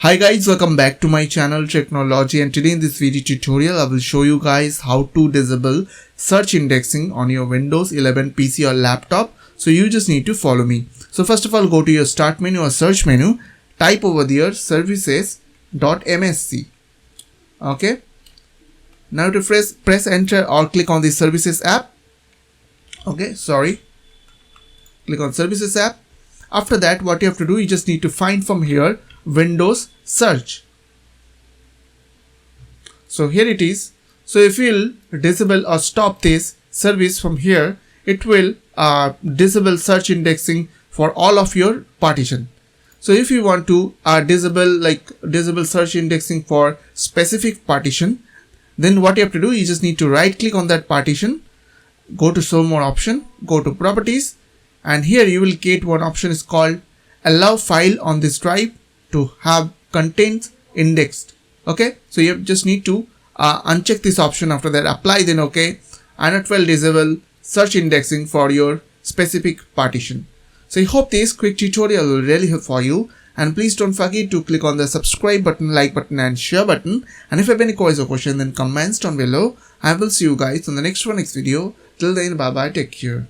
Hi guys, welcome back to my channel Technology, and today in this video tutorial I will show you guys how to disable search indexing on your Windows 11 PC or laptop. So you just need to follow me. So first of all, go to your start menu or search menu, type over there services.msc. Okay. Now to press enter or click on the services app. Okay, sorry. Click on services app. After that, what you have to do, you just need to find from here Windows search. So here it is. So if you'll disable or stop this service from here, it will disable search indexing for all of your partition. So if you want to disable search indexing for specific partition, then what you have to do, you just need to right click on that partition, go to show more option, go to properties, and here you will get one option is called allow file on this drive to have contents indexed. Okay, so you just need to uncheck this option. After that, apply, then okay, and it will disable search indexing for your specific partition. So I hope this quick tutorial will really help for you, and please don't forget to click on the subscribe button, like button and share button, and if you have any queries or question, then comments down below. I will see you guys on the next video. Till then, bye bye, take care.